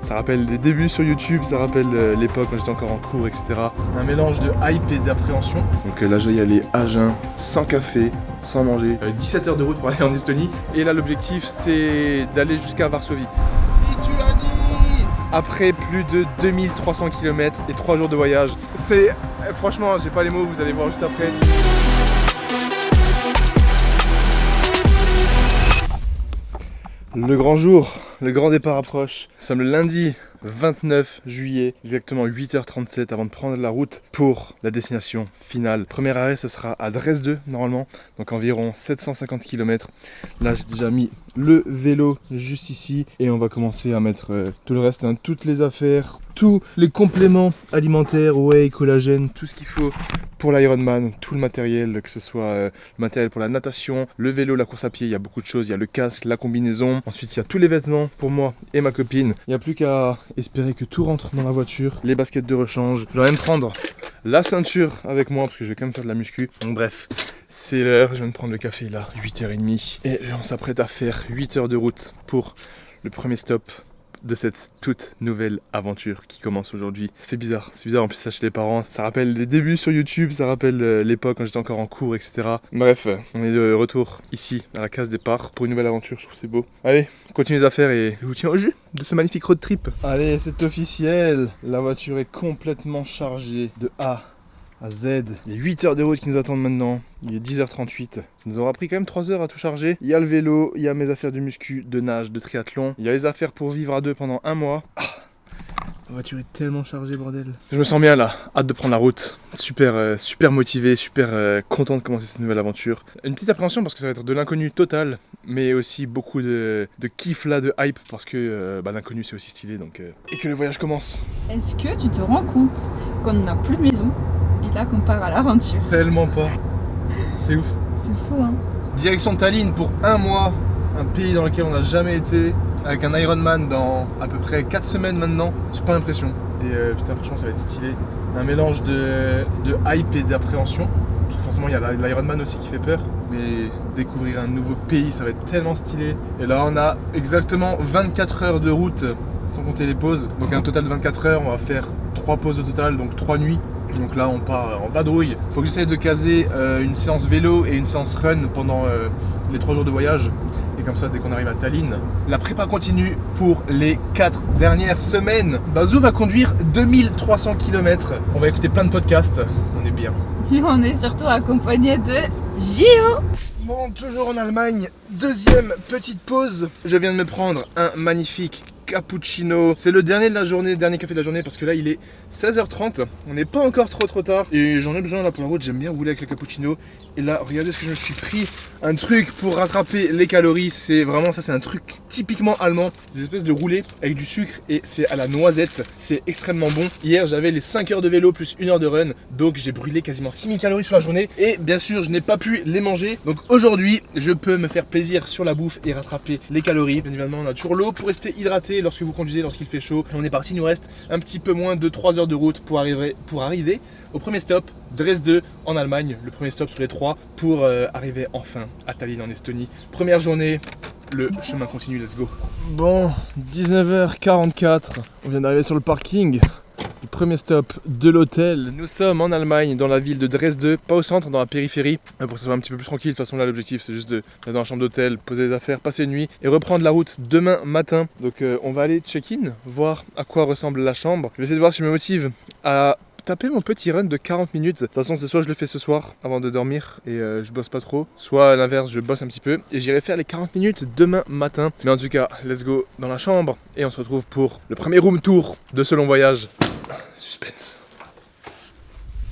Ça rappelle les débuts sur YouTube, ça rappelle l'époque quand j'étais encore en cours, etc. Un mélange de hype et d'appréhension. Donc là, je dois y aller à jeun, sans café, sans manger. 17 heures de route pour aller en Estonie. Et là, l'objectif, c'est d'aller jusqu'à Varsovie. Après plus de 2300 km et 3 jours de voyage. C'est... Franchement, j'ai pas les mots, vous allez voir juste après. Le grand jour, le grand départ approche. Nous sommes le lundi 29 juillet, exactement 8h37 avant de prendre la route pour la destination finale. Premier arrêt, ça sera à Dresde normalement, donc environ 750 km. Là, j'ai déjà mis le vélo juste ici et on va commencer à mettre tout le reste, hein, toutes les affaires, tous les compléments alimentaires, whey, collagène, tout ce qu'il faut pour l'Ironman, tout le matériel, que ce soit le matériel pour la natation, le vélo, la course à pied, il y a beaucoup de choses, il y a le casque, la combinaison, ensuite il y a tous les vêtements pour moi et ma copine. Il n'y a plus qu'à espérer que tout rentre dans la voiture, les baskets de rechange, je vais même prendre la ceinture avec moi parce que je vais quand même faire de la muscu. Donc bref, c'est l'heure, je viens de prendre le café là, 8h30 et on s'apprête à faire 8 heures de route pour le premier stop de cette toute nouvelle aventure qui commence aujourd'hui. Ça fait bizarre, c'est bizarre en plus ça chez les parents, ça rappelle les débuts sur YouTube, ça rappelle l'époque quand j'étais encore en cours, etc. Bref, on est de retour ici à la case départ pour une nouvelle aventure, je trouve que c'est beau. Allez, continue les affaires et je vous tiens au jus de ce magnifique road trip. Allez, c'est officiel, la voiture est complètement chargée de A à Z. Il y a 8 heures de route qui nous attendent maintenant. Il est 10h38. Ça nous aura pris quand même 3 heures à tout charger. Il y a le vélo, il y a mes affaires de muscu, de nage, de triathlon. Il y a les affaires pour vivre à deux pendant un mois. La voiture est tellement chargée, bordel. Je me sens bien là, hâte de prendre la route. Super, super motivé, super content de commencer cette nouvelle aventure. Une petite appréhension parce que ça va être de l'inconnu total, mais aussi beaucoup de kiff là, de hype parce que l'inconnu c'est aussi stylé donc et que le voyage commence. Est-ce que tu te rends compte qu'on n'a plus de maison et là qu'on part à l'aventure? Tellement pas. C'est ouf. C'est fou hein. Direction Tallinn pour un mois, un pays dans lequel on n'a jamais été, avec un Ironman dans à peu près 4 semaines maintenant. J'ai pas l'impression. Et putain franchement ça va être stylé. Un mélange de hype et d'appréhension. Parce que forcément il y a l'Ironman aussi qui fait peur. Mais découvrir un nouveau pays ça va être tellement stylé. Et là on a exactement 24 heures de route sans compter les pauses. Donc un total de 24 heures, on va faire 3 pauses au total, donc 3 nuits. Donc là on part en vadrouille. Faut que j'essaye de caser une séance vélo et une séance run pendant les 3 jours de voyage. Et comme ça dès qu'on arrive à Tallinn, la prépa continue pour les 4 dernières semaines. Bazou va conduire 2300 km. On va écouter plein de podcasts. On est bien. Et on est surtout accompagné de Gio. Bon, toujours en Allemagne, deuxième petite pause. Je viens de me prendre un magnifique cappuccino. C'est le dernier de la journée, dernier café de la journée parce que là il est 16h30. On n'est pas encore trop tard et j'en ai besoin là pour la route. J'aime bien rouler avec le cappuccino. Et là, regardez ce que je me suis pris. Un truc pour rattraper les calories. C'est vraiment ça, c'est un truc typiquement allemand. Des espèces de roulés avec du sucre et c'est à la noisette. C'est extrêmement bon. Hier, j'avais les 5 heures de vélo plus 1 heure de run. Donc j'ai brûlé quasiment 6000 calories sur la journée. Et bien sûr, je n'ai pas pu les manger. Donc aujourd'hui, je peux me faire plaisir sur la bouffe et rattraper les calories. Bien évidemment, on a toujours l'eau pour rester hydraté lorsque vous conduisez, lorsqu'il fait chaud. Et on est parti, il nous reste un petit peu moins de 3 heures de route pour arriver au premier stop, Dresde en Allemagne. Le premier stop sur les 3 pour arriver enfin à Tallinn en Estonie. Première journée, le chemin continue, let's go. Bon, 19h44, on vient d'arriver sur le parking. Le premier stop de l'hôtel. Nous sommes en Allemagne, dans la ville de Dresde, pas au centre, dans la périphérie, pour que ce soit un petit peu plus tranquille. De toute façon là l'objectif c'est juste d'aller dans la chambre d'hôtel, poser les affaires, passer une nuit et reprendre la route demain matin. Donc on va aller check-in, voir à quoi ressemble la chambre. Je vais essayer de voir si je me motive à taper mon petit run de 40 minutes. De toute façon c'est soit je le fais ce soir avant de dormir et je bosse pas trop, soit à l'inverse je bosse un petit peu et j'irai faire les 40 minutes demain matin. Mais en tout cas let's go dans la chambre et on se retrouve pour le premier room tour de ce long voyage. Suspense.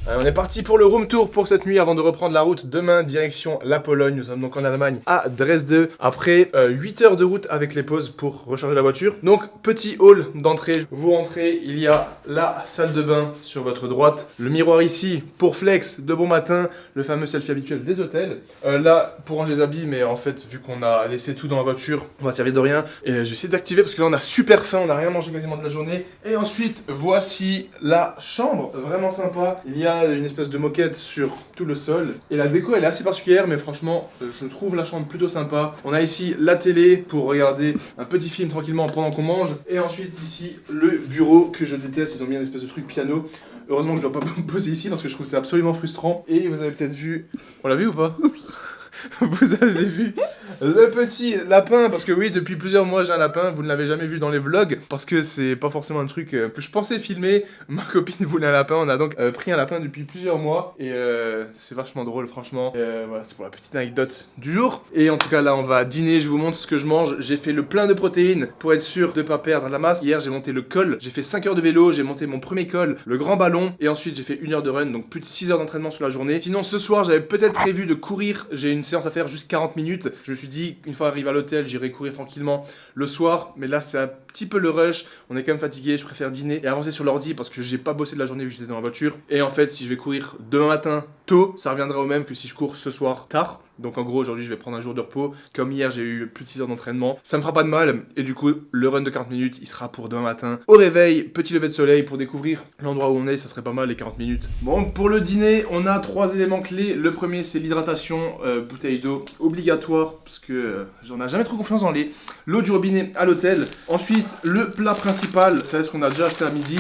On est parti pour le room tour pour cette nuit avant de reprendre la route demain direction la Pologne. Nous sommes donc en Allemagne à Dresde après 8 heures de route avec les pauses pour recharger la voiture. Donc petit hall d'entrée, vous rentrez, il y a la salle de bain sur votre droite, le miroir ici pour flex de bon matin, le fameux selfie habituel des hôtels. Là pour ranger les habits, mais en fait vu qu'on a laissé tout dans la voiture, on va servir de rien. Et je vais essayer d'activer parce que là on a super faim, on n'a rien mangé quasiment de la journée. Et ensuite voici la chambre, vraiment sympa. Il y a a une espèce de moquette sur tout le sol. Et la déco, elle est assez particulière, mais franchement, je trouve la chambre plutôt sympa. On a ici la télé pour regarder un petit film tranquillement pendant qu'on mange. Et ensuite, ici, le bureau que je déteste. Ils ont mis un espèce de truc piano. Heureusement que je dois pas me poser ici parce que je trouve que c'est absolument frustrant. Et vous avez peut-être vu... On l'a vu ou pas? Oui. Vous avez vu le petit lapin, parce que oui, depuis plusieurs mois j'ai un lapin, vous ne l'avez jamais vu dans les vlogs, parce que c'est pas forcément un truc que je pensais filmer. Ma copine voulait un lapin, on a donc pris un lapin depuis plusieurs mois, et c'est vachement drôle franchement. Voilà, c'est pour la petite anecdote du jour. Et en tout cas là on va dîner, je vous montre ce que je mange. J'ai fait le plein de protéines pour être sûr de pas perdre la masse. Hier j'ai monté le col, j'ai fait 5 heures de vélo, j'ai monté mon premier col, le grand ballon, et ensuite j'ai fait 1 heure de run, donc plus de 6 heures d'entraînement sur la journée. Sinon ce soir j'avais peut-être prévu de courir, j'ai une séance à faire juste 40 minutes. Je me suis dit, une fois arrivé à l'hôtel, j'irai courir tranquillement le soir. Mais là, c'est un petit peu le rush. On est quand même fatigué. Je préfère dîner et avancer sur l'ordi parce que j'ai pas bossé de la journée vu que j'étais dans la voiture. Et en fait, si je vais courir demain matin tôt, ça reviendra au même que si je cours ce soir tard. Donc en gros, aujourd'hui, je vais prendre un jour de repos. Comme hier, j'ai eu plus de 6 heures d'entraînement. Ça me fera pas de mal. Et du coup, le run de 40 minutes, il sera pour demain matin. Au réveil, petit lever de soleil pour découvrir l'endroit où on est. Ça serait pas mal les 40 minutes. Bon, pour le dîner, on a 3 éléments clés. Le premier, c'est l'hydratation. Bouteille d'eau obligatoire parce que j'en ai jamais trop confiance dans l'eau du robinet à l'hôtel. Ensuite, le plat principal, c'est ce qu'on a déjà acheté à midi.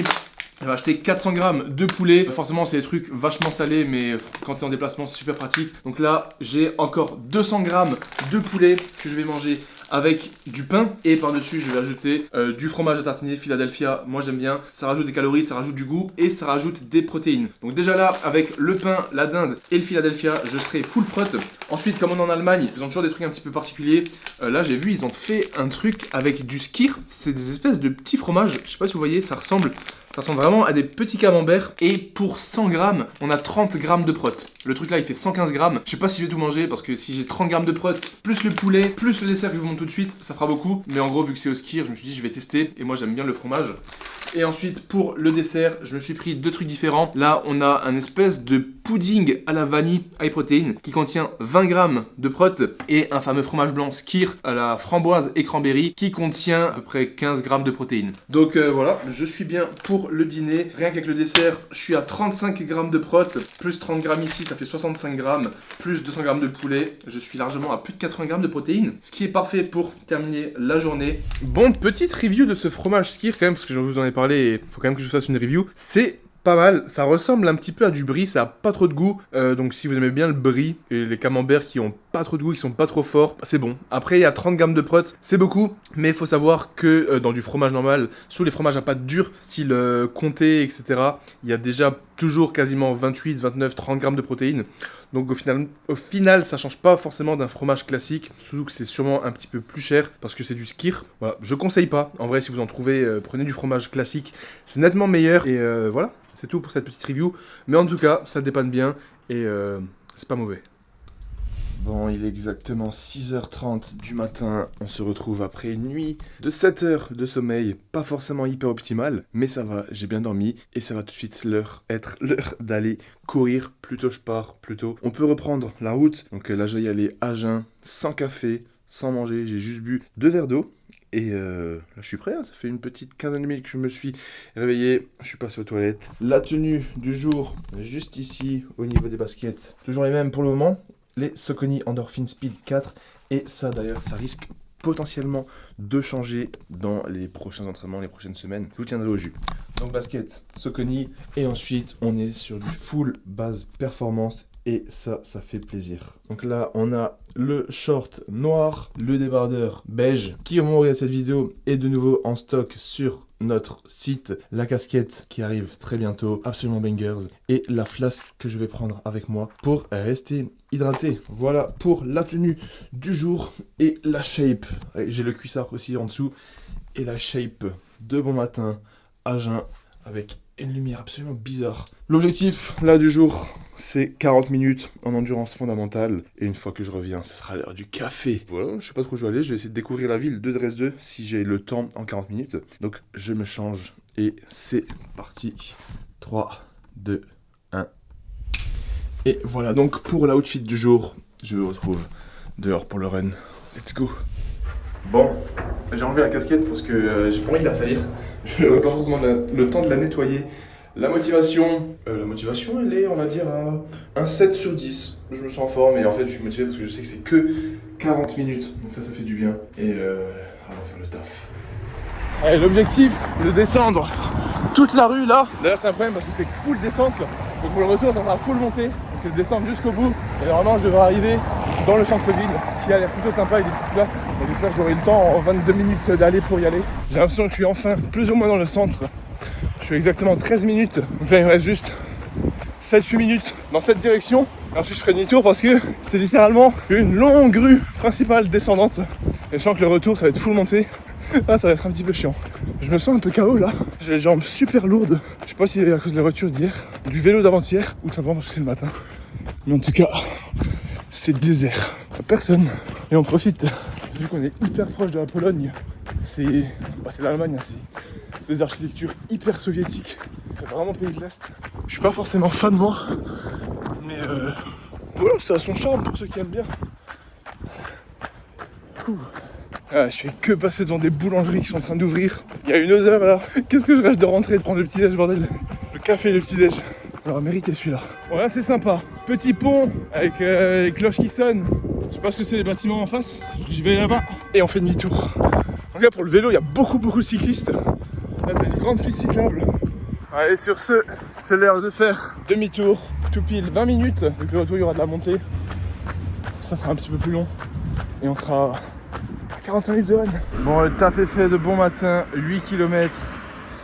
On va acheter 400 grammes de poulet. Forcément, c'est des trucs vachement salés, mais quand t'es en déplacement, c'est super pratique. Donc là, j'ai encore 200 grammes de poulet que je vais manger avec du pain. Et par-dessus, je vais ajouter du fromage à tartiner Philadelphia. Moi, j'aime bien. Ça rajoute des calories, ça rajoute du goût et ça rajoute des protéines. Donc déjà là, avec le pain, la dinde et le Philadelphia, je serai full prot. Ensuite, comme on est en Allemagne, ils ont toujours des trucs un petit peu particuliers. Là, j'ai vu, ils ont fait un truc avec du skyr. C'est des espèces de petits fromages. Je sais pas si vous voyez, ça ressemble vraiment à des petits camemberts. Et pour 100 grammes, on a 30 grammes de prot. Le truc là, il fait 115 grammes. Je sais pas si je vais tout manger parce que si j'ai 30 grammes de prot, plus le poulet, plus le dessert que je vous montre tout de suite, ça fera beaucoup. Mais en gros, vu que c'est au skyr, je me suis dit, je vais tester. Et moi, j'aime bien le fromage. Et ensuite, pour le dessert, je me suis pris 2 trucs différents. Là, on a un espèce de pudding à la vanille high protein qui contient 20 grammes de prot et un fameux fromage blanc skyr à la framboise et cranberry qui contient à peu près 15 grammes de protéines. Donc voilà, je suis bien pour le dîner. Rien qu'avec le dessert, je suis à 35 grammes de prot, plus 30 grammes ici, ça fait 65 grammes, plus 200 grammes de poulet. Je suis largement à plus de 80 grammes de protéines, ce qui est parfait pour terminer la journée. Bon, petite review de ce fromage skyr quand même, parce que je vous en ai parlé et il faut quand même que je fasse une review. C'est pas mal, ça ressemble un petit peu à du brie, ça a pas trop de goût, donc si vous aimez bien le brie et les camemberts qui ont pas trop de goût, qui sont pas trop forts, c'est bon. Après il y a 30 grammes de prot, c'est beaucoup, mais il faut savoir que dans du fromage normal, sur les fromages à pâte dure, style comté, etc., il y a déjà toujours quasiment 28, 29, 30 grammes de protéines, donc au final ça change pas forcément d'un fromage classique, surtout que c'est sûrement un petit peu plus cher, parce que c'est du skyr. Voilà, je conseille pas, en vrai si vous en trouvez, prenez du fromage classique, c'est nettement meilleur, et voilà. C'est tout pour cette petite review, mais en tout cas, ça dépanne bien et c'est pas mauvais. Bon, il est exactement 6h30 du matin, on se retrouve après une nuit de 7 heures de sommeil, pas forcément hyper optimal, mais ça va, j'ai bien dormi et ça va tout de suite être l'heure d'aller courir, plus tôt je pars, plus tôt. On peut reprendre la route, donc là je vais y aller à jeun, sans café, sans manger, j'ai juste bu 2 verres d'eau. Et là, je suis prêt, hein. Ça fait une petite quinzaine de minutes que je me suis réveillé, je suis passé aux toilettes. La tenue du jour, juste ici, au niveau des baskets, toujours les mêmes pour le moment. Les Saucony Endorphin Speed 4. Et ça, d'ailleurs, ça risque potentiellement de changer dans les prochains entraînements, les prochaines semaines. Je vous tiendrai au jus. Donc basket, Saucony. Et ensuite, on est sur du full base performance. Et ça fait plaisir. Donc là, on a le short noir, le débardeur beige, qui au moment où vous regardez cette vidéo est de nouveau en stock sur notre site. La casquette qui arrive très bientôt, absolument bangers. Et la flasque que je vais prendre avec moi pour rester hydraté. Voilà pour la tenue du jour et la shape. J'ai le cuissard aussi en dessous. Et la shape de bon matin à jeun avec une lumière absolument bizarre. L'objectif là du jour, c'est 40 minutes en endurance fondamentale. Et une fois que je reviens, ce sera l'heure du café. Voilà, je sais pas trop où je vais aller. Je vais essayer de découvrir la ville de Dresde si j'ai le temps en 40 minutes. Donc je me change et c'est parti. 3, 2, 1. Et voilà donc pour l'outfit du jour. Je vous retrouve dehors pour le run. Let's go. Bon, j'ai enlevé la casquette parce que j'ai pas envie de la salir. Je n'ai pas forcément le temps de la nettoyer La motivation, elle est, on va dire, un 7 sur 10. Je me sens en forme et en fait, je suis motivé parce que je sais que c'est que 40 minutes. Donc ça fait du bien. Et on va faire le taf. Allez, l'objectif, c'est de descendre toute la rue là. D'ailleurs, c'est un problème parce que c'est full descente. Donc pour le retour, ça sera full montée. Donc c'est de descendre jusqu'au bout. Et normalement, je devrais arriver dans le centre-ville qui a l'air plutôt sympa avec des petites places. Donc j'espère que j'aurai le temps en 22 minutes d'aller pour y aller. J'ai l'impression que je suis enfin plus ou moins dans le centre. Je suis exactement 13 minutes. Donc là, il me reste juste 7-8 minutes dans cette direction. Et ensuite, je ferai demi-tour parce que c'était littéralement une longue rue principale descendante. Et je sens que le retour, ça va être full montée. Ah, ça va être un petit peu chiant. Je me sens un peu KO là. J'ai les jambes super lourdes. Je sais pas si c'est à cause de la voiture d'hier, du vélo d'avant-hier, ou tout simplement parce que c'est le matin. Mais en tout cas, c'est désert. Personne. Et on profite. Vu qu'on est hyper proche de la Pologne, c'est l'Allemagne, c'est des architectures hyper soviétiques. C'est vraiment pays de l'Est. Je suis pas forcément fan moi, mais voilà, ça a son charme pour ceux qui aiment bien. Ah, je fais que passer devant des boulangeries qui sont en train d'ouvrir. Il y a une odeur là. Qu'est-ce que je rêve de rentrer et de prendre le petit-déj, bordel. Le café et le petit-déj. Alors mérité celui-là. Voilà, c'est sympa. Petit pont avec les cloches qui sonnent. Je sais pas ce que c'est les bâtiments en face. J'y vais là-bas et on fait demi-tour. En tout cas, pour le vélo, il y a beaucoup de cyclistes. Là, t'as une grande piste cyclable. Allez, sur ce, c'est l'heure de faire demi-tour. Tout pile 20 minutes. Donc le retour, il y aura de la montée. Ça sera un petit peu plus long. Et on sera 45 minutes de run. Bon, le taf est fait de bon matin, 8 km,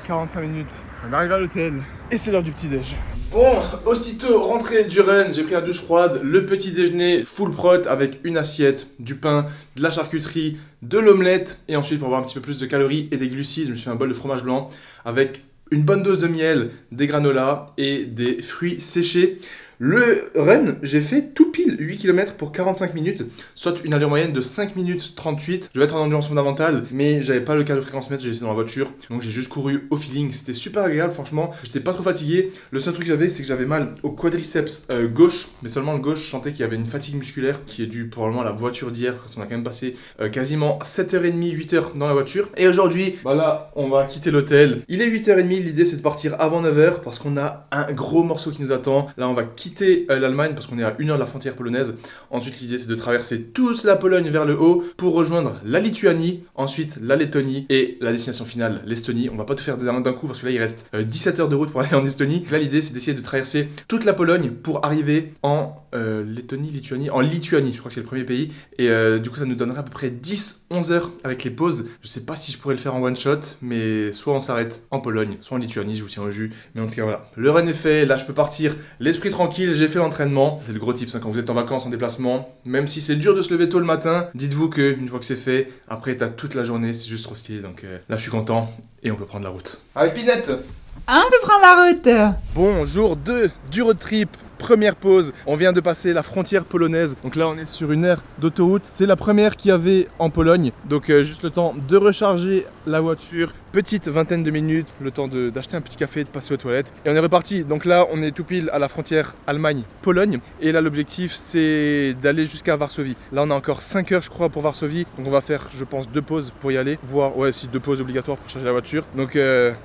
45 minutes. On arrive à l'hôtel et c'est l'heure du petit déj. Bon, aussitôt rentré du run, j'ai pris la douche froide, le petit déjeuner full prot avec une assiette, du pain, de la charcuterie, de l'omelette et ensuite pour avoir un petit peu plus de calories et des glucides, je me suis fait un bol de fromage blanc avec une bonne dose de miel, des granolas et des fruits séchés. Le run, j'ai fait tout pile 8 km pour 45 minutes, soit une allure moyenne de 5 minutes 38. Je vais être en endurance fondamentale, mais j'avais pas le câble de fréquence mètre, j'ai laissé dans la voiture. Donc j'ai juste couru au feeling, c'était super agréable franchement. J'étais pas trop fatigué. Le seul truc que j'avais, c'est que j'avais mal au quadriceps gauche, mais seulement le gauche. Je sentais qu'il y avait une fatigue musculaire qui est due probablement à la voiture d'hier, parce qu'on a quand même passé quasiment 7h30, 8h dans la voiture. Et aujourd'hui, bah là, on va quitter l'hôtel. Il est 8h30, l'idée c'est de partir avant 9h parce qu'on a un gros morceau qui nous attend. Là, on va quitter l'Allemagne parce qu'on est à 1 heure de la frontière polonaise. Ensuite, l'idée c'est de traverser toute la Pologne vers le haut pour rejoindre la Lituanie, ensuite la Lettonie et la destination finale, l'Estonie. On va pas tout faire d'un coup parce que là il reste 17 heures de route pour aller en Estonie. Là, l'idée c'est d'essayer de traverser toute la Pologne pour arriver en Lituanie, je crois que c'est le premier pays. Et du coup, ça nous donnerait à peu près 10-11 heures avec les pauses. Je sais pas si je pourrais le faire en one shot, mais soit on s'arrête en Pologne, soit en Lituanie, je vous tiens au jus. Mais en tout cas, voilà. Le run est fait, là je peux partir l'esprit tranquille. J'ai fait l'entraînement, c'est le gros tips hein, quand vous êtes en vacances, en déplacement, même si c'est dur de se lever tôt le matin, dites-vous que une fois que c'est fait, après t'as toute la journée, c'est juste trop stylé, donc là je suis content et on peut prendre la route. Allez Pinette, On peut prendre la route. bon, jour 2 du road trip. Première pause, on vient de passer la frontière polonaise, donc là on est sur une aire d'autoroute, c'est la première qu'il y avait en Pologne, donc juste le temps de recharger la voiture, petite vingtaine de minutes, le temps d'acheter un petit café, de passer aux toilettes, et on est reparti. Donc là on est tout pile à la frontière Allemagne-Pologne, et là l'objectif c'est d'aller jusqu'à Varsovie. Là on a encore 5 heures je crois pour Varsovie, donc on va faire je pense 2 pauses pour y aller, voire ouais si 2 pauses obligatoires pour charger la voiture. Donc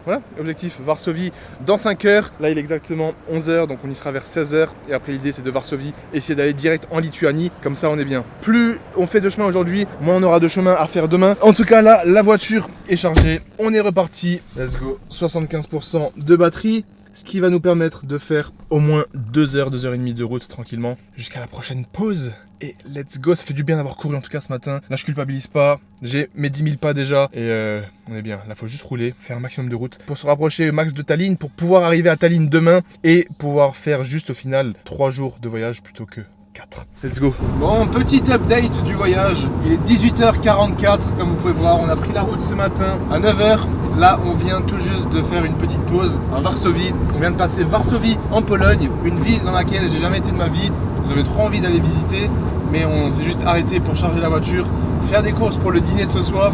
voilà, objectif Varsovie dans 5 heures, là il est exactement 11 heures, donc on y sera vers 16 heures. Et après l'idée c'est de Varsovie, essayer d'aller direct en Lituanie, comme ça on est bien. Plus on fait de chemin aujourd'hui, moins on aura de chemin à faire demain. En tout cas là, la voiture est chargée, on est reparti. Let's go, 75% de batterie, ce qui va nous permettre de faire au moins 2 heures, 2 heures et demie de route tranquillement jusqu'à la prochaine pause. Et let's go, ça fait du bien d'avoir couru en tout cas ce matin. Là je culpabilise pas, j'ai mes 10 000 pas déjà et on est bien. Là faut juste rouler, faire un maximum de route pour se rapprocher au max de Tallinn, pour pouvoir arriver à Tallinn demain et pouvoir faire juste au final 3 jours de voyage plutôt que 4. Let's go. Bon, petit update du voyage. Il est 18h44 comme vous pouvez voir. On a pris la route ce matin à 9h. Là, on vient tout juste de faire une petite pause à Varsovie. On vient de passer Varsovie en Pologne, une ville dans laquelle j'ai jamais été de ma vie. J'avais trop envie d'aller visiter, mais on s'est juste arrêté pour charger la voiture, faire des courses pour le dîner de ce soir.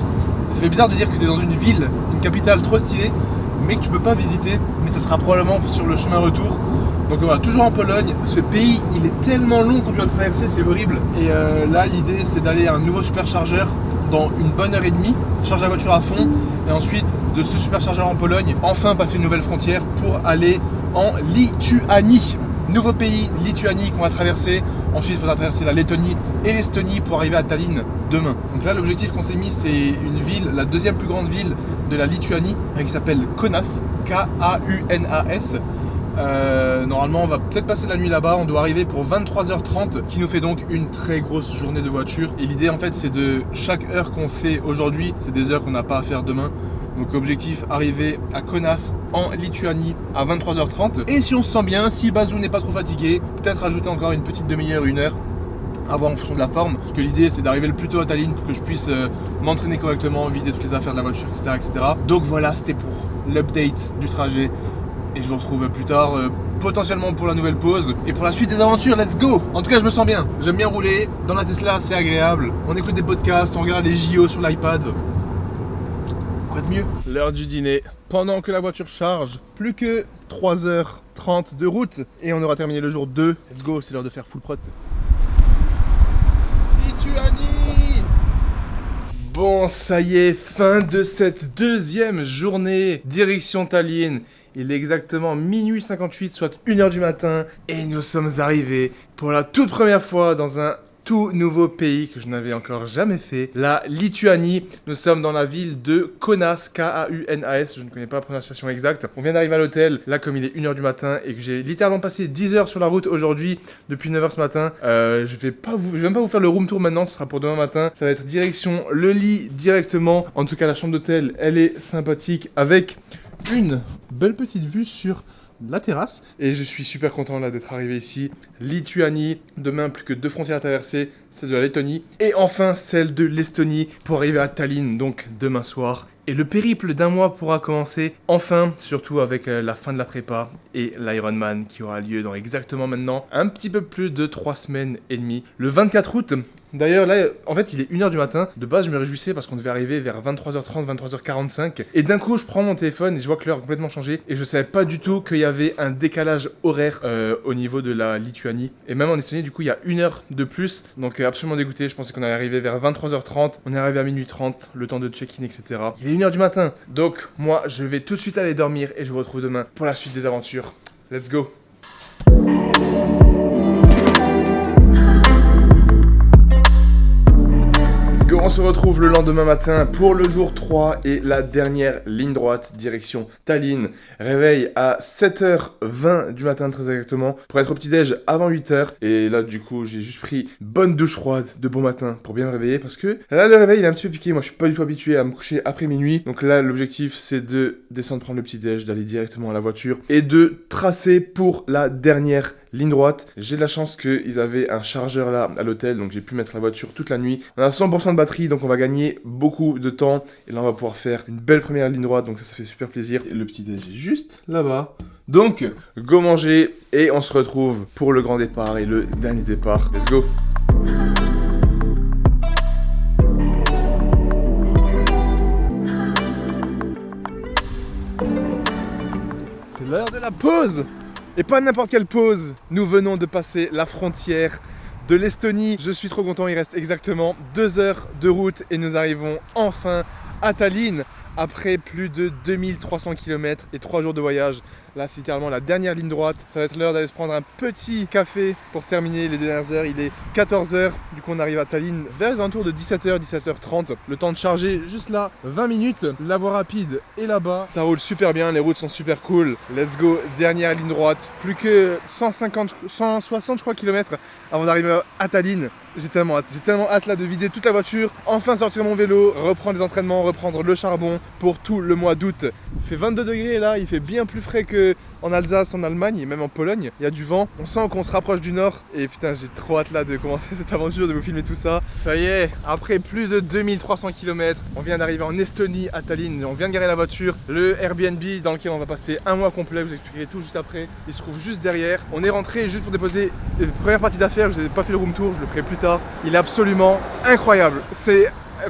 Ça fait bizarre de dire que tu es dans une ville, une capitale trop stylée, mais que tu peux pas visiter, mais ça sera probablement sur le chemin retour. Donc voilà, toujours en Pologne. Ce pays, il est tellement long quand tu vas le traverser, c'est horrible. Et là, l'idée, c'est d'aller à un nouveau superchargeur dans une bonne heure et demie, charger la voiture à fond et ensuite de ce superchargeur en Pologne, enfin passer une nouvelle frontière pour aller en Lituanie. Nouveau pays, Lituanie qu'on va traverser. Ensuite, il faudra traverser la Lettonie et l'Estonie pour arriver à Tallinn demain. Donc là, l'objectif qu'on s'est mis, c'est une ville, la deuxième plus grande ville de la Lituanie, qui s'appelle Kaunas, K-A-U-N-A-S. Normalement, on va peut-être passer la nuit là-bas. On doit arriver pour 23h30, qui nous fait donc une très grosse journée de voiture. Et l'idée, en fait, c'est de chaque heure qu'on fait aujourd'hui, c'est des heures qu'on n'a pas à faire demain. Donc objectif, arriver à Kaunas en Lituanie à 23h30. Et si on se sent bien, si Bazou n'est pas trop fatigué, peut-être rajouter encore une petite demi-heure, une heure, à voir en fonction de la forme. Que l'idée c'est d'arriver le plus tôt à Tallinn pour que je puisse m'entraîner correctement, vider toutes les affaires de la voiture, etc. etc. Donc voilà, c'était pour l'update du trajet. Et je vous retrouve plus tard, potentiellement pour la nouvelle pause. Et pour la suite des aventures, let's go! En tout cas, je me sens bien. J'aime bien rouler. Dans la Tesla, c'est agréable. On écoute des podcasts, on regarde les JO sur l'iPad. Quoi de mieux? L'heure du dîner. Pendant que la voiture charge, plus que 3h30 de route et on aura terminé le jour 2. Let's go, c'est l'heure de faire full prot. Lituanie! Bon, ça y est, fin de cette deuxième journée. Direction Tallinn. Il est exactement minuit 58, soit 1h du matin. Et nous sommes arrivés pour la toute première fois dans un tout nouveau pays que je n'avais encore jamais fait, la Lituanie. Nous sommes dans la ville de Kaunas, K-A-U-N-A-S, je ne connais pas la prononciation exacte. On vient d'arriver à l'hôtel, là comme il est 1h du matin et que j'ai littéralement passé 10 heures sur la route aujourd'hui, depuis 9h ce matin. Je vais même pas vous faire le room tour maintenant, ce sera pour demain matin. Ça va être direction le lit directement. En tout cas, la chambre d'hôtel, elle est sympathique avec une belle petite vue sur la terrasse. Et je suis super content là d'être arrivé ici. Lituanie, demain plus que 2 frontières à traverser, celle de la Lettonie et enfin celle de l'Estonie pour arriver à Tallinn, donc demain soir. Et le périple d'un mois pourra commencer enfin, surtout avec la fin de la prépa et l'Ironman qui aura lieu dans exactement maintenant un petit peu plus de 3 semaines et demie, le 24 août. D'ailleurs là, en fait il est 1h du matin, de base je me réjouissais parce qu'on devait arriver vers 23h30, 23h45 et d'un coup je prends mon téléphone et je vois que l'heure a complètement changé et je savais pas du tout qu'il y avait un décalage horaire au niveau de la Lituanie et même en Estonie du coup il y a 1 heure de plus, donc absolument dégoûté. Je pensais qu'on allait arriver vers 23h30, on est arrivé à minuit 30, le temps de check-in, etc. Il est 1h du matin, donc moi je vais tout de suite aller dormir et je vous retrouve demain pour la suite des aventures. Let's go! On se retrouve le lendemain matin pour le jour 3 et la dernière ligne droite direction Tallinn. Réveil à 7h20 du matin très exactement pour être au petit-déj avant 8h. Et là du coup j'ai juste pris une bonne douche froide de bon matin pour bien me réveiller parce que là le réveil il est un petit peu piqué. Moi je suis pas du tout habitué à me coucher après minuit. Donc là l'objectif c'est de descendre prendre le petit-déj, d'aller directement à la voiture et de tracer pour la dernière ligne droite. J'ai de la chance qu'ils avaient un chargeur là à l'hôtel, donc j'ai pu mettre la voiture toute la nuit. On a 100% de batterie, donc on va gagner beaucoup de temps. Et là on va pouvoir faire une belle première ligne droite, donc ça fait super plaisir. Et le petit déj est juste là-bas. Donc go manger et on se retrouve pour le grand départ et le dernier départ. Let's go! C'est l'heure de la pause! Et pas n'importe quelle pause, nous venons de passer la frontière de l'Estonie. Je suis trop content, il reste exactement 2 heures de route et nous arrivons enfin à Tallinn après plus de 2300 km et 3 jours de voyage. Là c'est littéralement la dernière ligne droite. Ça va être l'heure d'aller se prendre un petit café pour terminer les dernières heures. Il est 14h, du coup on arrive à Tallinn vers les alentours de 17h, 17h30. Le temps de charger juste là, 20 minutes. La voie rapide est là-bas. Ça roule super bien, les routes sont super cool. Let's go, dernière ligne droite. Plus que 160 je crois kilomètres avant d'arriver à Tallinn. J'ai tellement hâte là de vider toute la voiture, enfin sortir mon vélo, reprendre les entraînements, reprendre le charbon pour tout le mois d'août. Il fait 22 degrés là, il fait bien plus frais qu'en Alsace, en Allemagne et même en Pologne. Il y a du vent, on sent qu'on se rapproche du nord et putain j'ai trop hâte là de commencer cette aventure, de vous filmer tout ça. Ça y est, après plus de 2300 km, on vient d'arriver en Estonie à Tallinn, on vient de garer la voiture. Le Airbnb dans lequel on va passer un mois complet, vous expliquerai tout juste après, il se trouve juste derrière. On est rentré juste pour déposer les premières parties d'affaires, je n'ai pas fait le room tour, je le ferai plus tard. Il est absolument incroyable.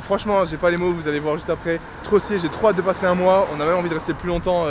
Franchement, j'ai pas les mots, vous allez voir juste après. Trop stylé, j'ai trop hâte de passer un mois. On a même envie de rester plus longtemps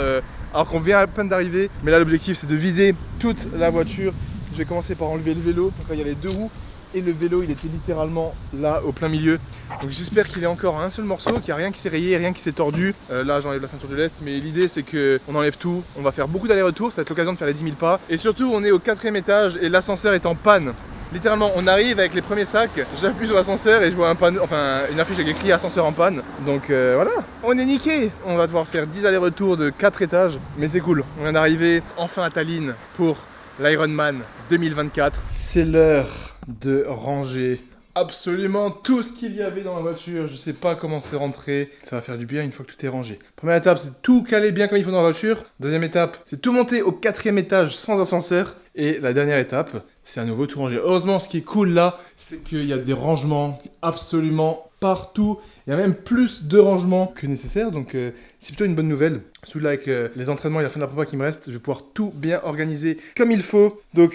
alors qu'on vient à peine d'arriver. Mais là, l'objectif c'est de vider toute la voiture. Je vais commencer par enlever le vélo. Donc là, il y a les 2 roues et le vélo il était littéralement là au plein milieu. Donc j'espère qu'il est encore à un seul morceau, qu'il n'y a rien qui s'est rayé, rien qui s'est tordu. Là j'enlève la ceinture de lest, mais l'idée c'est qu'on enlève tout, on va faire beaucoup d'allers-retours, ça va être l'occasion de faire les 10 000 pas. Et surtout on est au 4e étage et l'ascenseur est en panne. Littéralement, on arrive avec les premiers sacs, j'appuie sur l'ascenseur et je vois un panneau, enfin une affiche avec écrit ascenseur en panne. Donc voilà, on est niqué. On va devoir faire 10 allers-retours de 4 étages, mais c'est cool. On vient d'arriver enfin à Tallinn pour l'Ironman 2024. C'est l'heure de ranger absolument tout ce qu'il y avait dans la voiture. Je sais pas comment c'est rentré. Ça va faire du bien une fois que tout est rangé. Première étape, c'est tout caler bien comme il faut dans la voiture. Deuxième étape, c'est tout monter au 4e étage sans ascenseur. Et la dernière étape, c'est à nouveau tout ranger. Heureusement, ce qui est cool là, c'est qu'il y a des rangements absolument partout. Il y a même plus de rangements que nécessaire, donc c'est plutôt une bonne nouvelle. Surtout là avec les entraînements et la fin de la prépa qui me reste, je vais pouvoir tout bien organiser comme il faut. Donc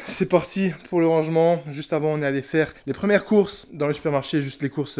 c'est parti pour le rangement. Juste avant, on est allé faire les premières courses dans le supermarché, juste les courses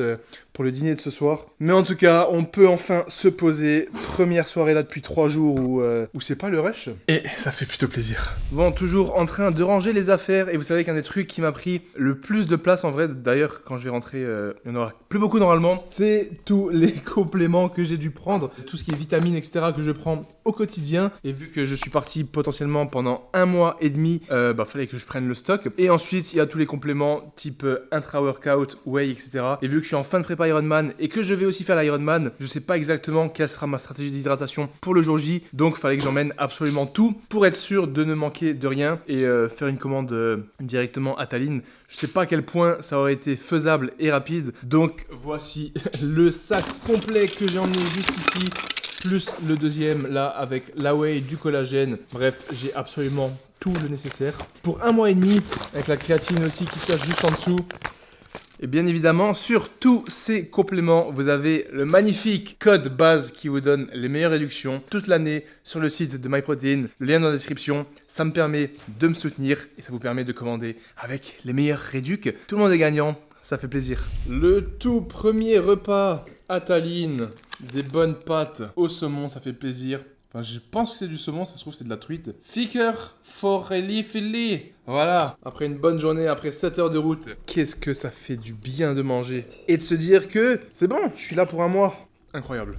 pour le dîner de ce soir. Mais en tout cas, on peut enfin se poser. Première soirée là depuis 3 jours où c'est pas le rush. Et ça fait plutôt plaisir. Bon, toujours en train de ranger les affaires. Et vous savez qu'un des trucs qui m'a pris le plus de place en vrai, d'ailleurs quand je vais rentrer, il n'y en aura plus beaucoup normalement, c'est tous les compléments que j'ai dû prendre. Tout ce qui est vitamines, etc. que je prends au quotidien. Et vu que je suis parti potentiellement pendant 1 mois et demi, fallait que je prenne le stock. Et ensuite, il y a tous les compléments type intra-workout, whey, etc. Et vu que je suis en fin de prépa Ironman et que je vais aussi faire l'Ironman, je sais pas exactement quelle sera ma stratégie d'hydratation pour le jour J. Donc, il fallait que j'emmène absolument tout pour être sûr de ne manquer de rien et faire une commande directement à Tallinn. Je sais pas à quel point ça aurait été faisable et rapide. Donc, voici le sac complet que j'ai emmené juste ici. Plus le deuxième là avec la whey, du collagène. Bref, j'ai absolument tout le nécessaire. Pour 1 mois et demi, avec la créatine aussi qui se cache juste en dessous. Et bien évidemment, sur tous ces compléments, vous avez le magnifique code base qui vous donne les meilleures réductions toute l'année sur le site de MyProtein. Le lien dans la description. Ça me permet de me soutenir et ça vous permet de commander avec les meilleurs réducs. Tout le monde est gagnant. Ça fait plaisir. Le tout premier repas à Tallinn, des bonnes pâtes au saumon, ça fait plaisir. Enfin, je pense que c'est du saumon, ça se trouve c'est de la truite. Fiker forelli fili. Voilà, après une bonne journée, après 7 heures de route. Qu'est-ce que ça fait du bien de manger. Et de se dire que c'est bon, je suis là pour 1 mois. Incroyable.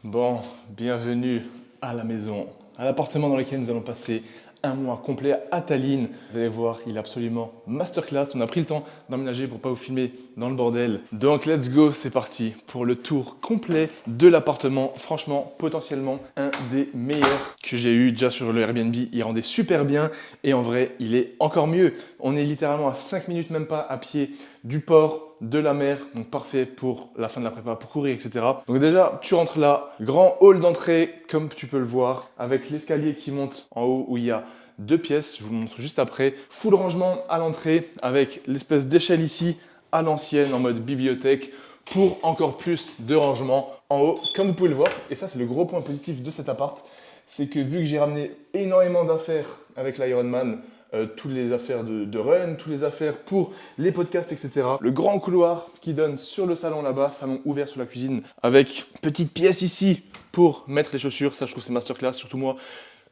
Bon, bienvenue à la maison, à l'appartement dans lequel nous allons passer 1 mois complet à Tallinn. Vous allez voir, il est absolument masterclass. On a pris le temps d'emménager pour pas vous filmer dans le bordel. Donc let's go, c'est parti pour le tour complet de l'appartement. Franchement, potentiellement un des meilleurs que j'ai eu déjà sur le Airbnb. Il rendait super bien et en vrai, il est encore mieux. On est littéralement à 5 minutes, même pas à pied du port, de la mer, donc parfait pour la fin de la prépa, pour courir, etc. Donc déjà, tu rentres là, grand hall d'entrée, comme tu peux le voir, avec l'escalier qui monte en haut où il y a 2 pièces, je vous montre juste après. Full rangement à l'entrée, avec l'espèce d'échelle ici, à l'ancienne, en mode bibliothèque, pour encore plus de rangement en haut, comme vous pouvez le voir. Et ça, c'est le gros point positif de cet appart, c'est que vu que j'ai ramené énormément d'affaires avec l'Ironman, toutes les affaires de run, toutes les affaires pour les podcasts, etc. Le grand couloir qui donne sur le salon là-bas, salon ouvert sur la cuisine, avec petite pièce ici pour mettre les chaussures. Ça, je trouve c'est masterclass, surtout moi.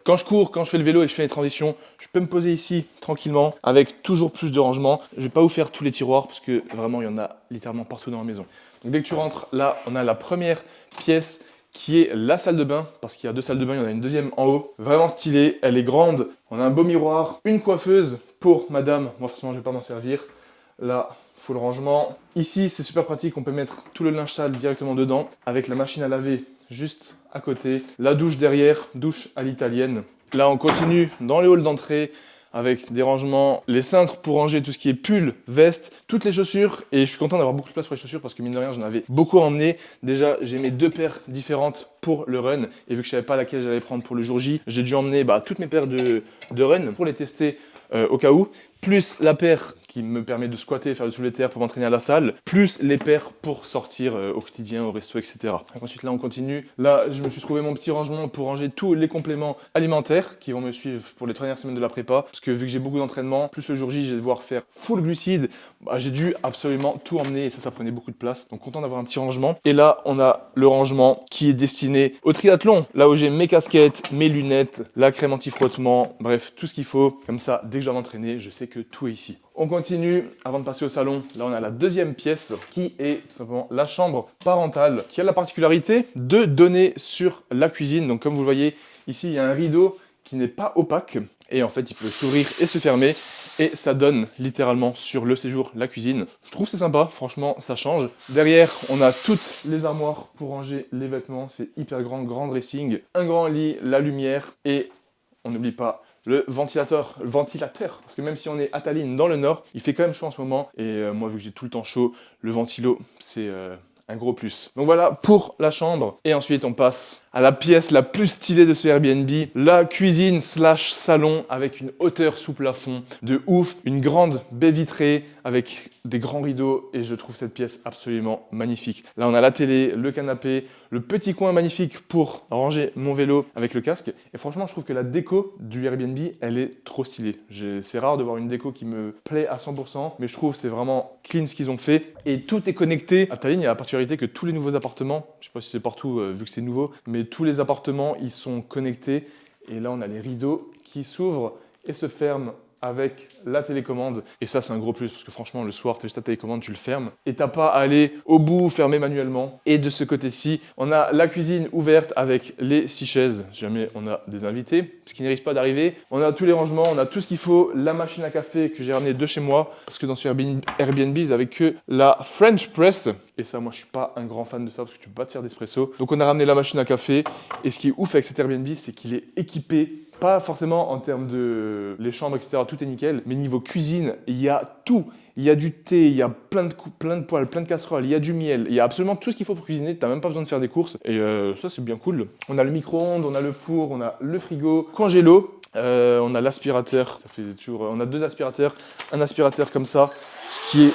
Quand je cours, quand je fais le vélo et je fais les transitions, je peux me poser ici tranquillement avec toujours plus de rangement. Je ne vais pas vous faire tous les tiroirs parce que vraiment, il y en a littéralement partout dans la maison. Donc dès que tu rentres, là, on a la première pièce qui est la salle de bain, parce qu'il y a 2 salles de bain, il y en a une deuxième en haut, vraiment stylée, elle est grande, on a un beau miroir, une coiffeuse pour madame, moi forcément je ne vais pas m'en servir, là, full rangement. Ici c'est super pratique, on peut mettre tout le linge sale directement dedans, avec la machine à laver juste à côté, la douche derrière, douche à l'italienne. Là on continue dans le hall d'entrée, avec des rangements, les cintres pour ranger tout ce qui est pull, veste, toutes les chaussures. Et je suis content d'avoir beaucoup de place pour les chaussures parce que mine de rien, j'en avais beaucoup à emmener. Déjà, j'ai mes 2 paires différentes pour le run. Et vu que je ne savais pas laquelle j'allais prendre pour le jour J, j'ai dû emmener toutes mes paires de run pour les tester au cas où. Plus la paire qui me permet de squatter, faire du soulevé de terre pour m'entraîner à la salle, plus les paires pour sortir au quotidien, au resto, etc. Donc ensuite là on continue. Là je me suis trouvé mon petit rangement pour ranger tous les compléments alimentaires qui vont me suivre pour les 3 dernières semaines de la prépa. Parce que vu que j'ai beaucoup d'entraînement, plus le jour J je vais devoir faire full glucides, j'ai dû absolument tout emmener et ça prenait beaucoup de place. Donc content d'avoir un petit rangement. Et là on a le rangement qui est destiné au triathlon. Là où j'ai mes casquettes, mes lunettes, la crème anti-frottement, bref tout ce qu'il faut. Comme ça dès que je dois m'entraîner, je sais que tout est ici. On continue, avant de passer au salon, là on a la deuxième pièce qui est tout simplement la chambre parentale, qui a la particularité de donner sur la cuisine. Donc comme vous le voyez, ici il y a un rideau qui n'est pas opaque, et en fait il peut s'ouvrir et se fermer, et ça donne littéralement sur le séjour la cuisine. Je trouve que c'est sympa, franchement ça change. Derrière, on a toutes les armoires pour ranger les vêtements, c'est hyper grand, grand dressing, un grand lit, la lumière, et on n'oublie pas le ventilateur, parce que même si on est à Tallinn dans le nord, il fait quand même chaud en ce moment, et moi vu que j'ai tout le temps chaud, le ventilo c'est un gros plus. Donc voilà pour la chambre, et ensuite on passe à la pièce la plus stylée de ce Airbnb, la cuisine slash salon avec une hauteur sous plafond de ouf, une grande baie vitrée avec des grands rideaux, et je trouve cette pièce absolument magnifique. Là on a la télé, le canapé, le petit coin magnifique pour ranger mon vélo avec le casque, et franchement je trouve que la déco du Airbnb elle est trop stylée. C'est rare de voir une déco qui me plaît à 100%, mais je trouve c'est vraiment clean ce qu'ils ont fait, et tout est connecté. À Tallinn il y a la particularité que tous les nouveaux appartements, je sais pas si c'est partout vu que c'est nouveau, mais tous les appartements ils sont connectés, et là on a les rideaux qui s'ouvrent et se ferment avec la télécommande, et ça c'est un gros plus parce que franchement le soir tu as juste ta télécommande, tu le fermes et t'as pas à aller au bout fermer manuellement. Et de ce côté-ci on a la cuisine ouverte avec les 6 chaises si jamais on a des invités, ce qui ne risque pas d'arriver. On a tous les rangements, on a tout ce qu'il faut, la machine à café que j'ai ramenée de chez moi parce que dans ce Airbnb ils avaient que la French Press, et ça moi je suis pas un grand fan de ça parce que tu peux pas te faire d'espresso. Donc on a ramené la machine à café, et ce qui est ouf avec cet Airbnb c'est qu'il est équipé, pas forcément en termes de les chambres, etc. Tout est nickel, mais niveau cuisine, il y a tout. Il y a du thé, il y a plein de poêles, plein de casseroles, il y a du miel, il y a absolument tout ce qu'il faut pour cuisiner. T'as même pas besoin de faire des courses, et ça c'est bien cool. On a le micro-ondes, on a le four, on a le frigo, congélo, on a l'aspirateur. Ça fait toujours. On a 2 aspirateurs, un aspirateur comme ça, ce qui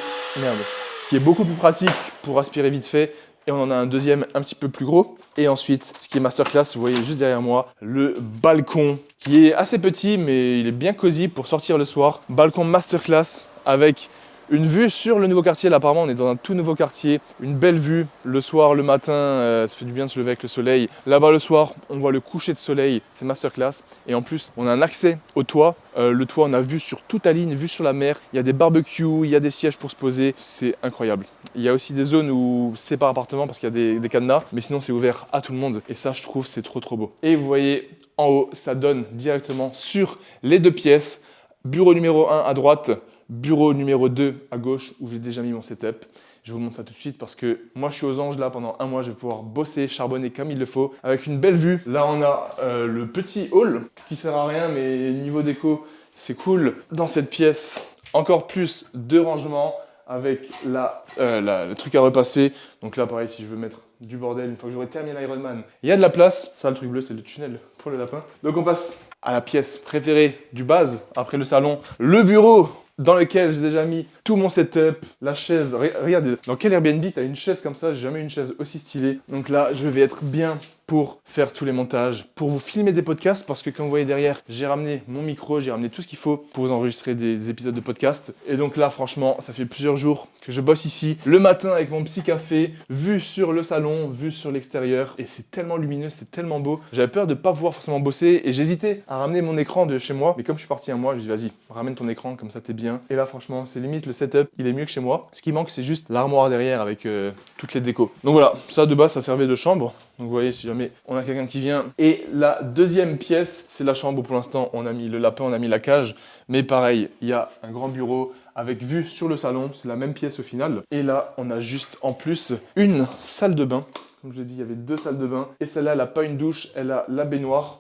est beaucoup plus pratique pour aspirer vite fait. Et on en a un deuxième un petit peu plus gros. Et ensuite, ce qui est masterclass, vous voyez juste derrière moi, le balcon qui est assez petit, mais il est bien cosy pour sortir le soir. Balcon masterclass avec une vue sur le nouveau quartier. Là, apparemment, on est dans un tout nouveau quartier. Une belle vue le soir, le matin, ça fait du bien de se lever avec le soleil. Là-bas, le soir, on voit le coucher de soleil. C'est masterclass. Et en plus, on a un accès au toit. Le toit, on a vue sur toute la ligne, vue sur la mer. Il y a des barbecues, il y a des sièges pour se poser. C'est incroyable. Il y a aussi des zones où c'est par appartement parce qu'il y a des cadenas. Mais sinon, c'est ouvert à tout le monde. Et ça, je trouve, c'est trop, trop beau. Et vous voyez, en haut, ça donne directement sur les 2 pièces. Bureau numéro 1 à droite. Bureau numéro 2 à gauche où j'ai déjà mis mon setup. Je vous montre ça tout de suite parce que moi je suis aux anges là pendant un mois, je vais pouvoir bosser, charbonner comme il le faut avec une belle vue. Là on a le petit hall qui sert à rien mais niveau déco c'est cool. Dans cette pièce encore plus de rangement avec le truc à repasser. Donc là pareil si je veux mettre du bordel une fois que j'aurai terminé l'Ironman, il y a de la place. Ça le truc bleu c'est le tunnel pour le lapin. Donc on passe à la pièce préférée du base après le salon, le bureau dans lequel j'ai déjà mis tout mon setup, la chaise. Regardez, dans quel Airbnb t'as une chaise comme ça? J'ai jamais eu une chaise aussi stylée. Donc là, je vais être bien pour faire tous les montages, pour vous filmer des podcasts, parce que comme vous voyez derrière, j'ai ramené mon micro, j'ai ramené tout ce qu'il faut pour vous enregistrer des épisodes de podcast. Et donc là, franchement, ça fait plusieurs jours que je bosse ici, le matin avec mon petit café, vue sur le salon, vue sur l'extérieur, et c'est tellement lumineux, c'est tellement beau. J'avais peur de pas pouvoir forcément bosser, et j'hésitais à ramener mon écran de chez moi, mais comme je suis parti un mois, je me dis vas-y, ramène ton écran, comme ça t'es bien. Et là, franchement, c'est limite le setup, il est mieux que chez moi. Ce qui manque, c'est juste l'armoire derrière avec toutes les décos. Donc voilà, ça de base, ça servait de chambre. Donc vous voyez, si jamais on a quelqu'un qui vient. Et la deuxième pièce, c'est la chambre où pour l'instant on a mis le lapin, on a mis la cage. Mais pareil, il y a un grand bureau avec vue sur le salon. C'est la même pièce au final. Et là, on a juste en plus une salle de bain. Comme je l'ai dit, il y avait 2 salles de bain. Et celle-là, elle n'a pas une douche, elle a la baignoire.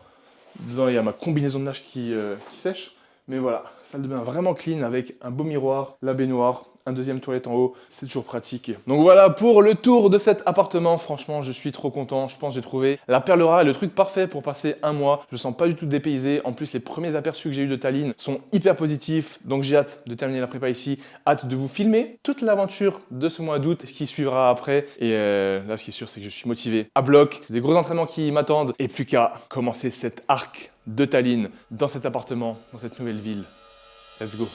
Dedans, il y a ma combinaison de nage qui sèche. Mais voilà, salle de bain vraiment clean avec un beau miroir, la baignoire, un deuxième toilette en haut, c'est toujours pratique. Donc voilà pour le tour de cet appartement. Franchement, je suis trop content. Je pense que j'ai trouvé la perle rare et le truc parfait pour passer un mois. Je me sens pas du tout dépaysé. En plus, les premiers aperçus que j'ai eu de Tallinn sont hyper positifs. Donc j'ai hâte de terminer la prépa ici. Hâte de vous filmer toute l'aventure de ce mois d'août, ce qui suivra après. Et là, ce qui est sûr, c'est que je suis motivé à bloc. Des gros entraînements qui m'attendent. Et plus qu'à commencer cet arc de Tallinn dans cet appartement, dans cette nouvelle ville. Let's go.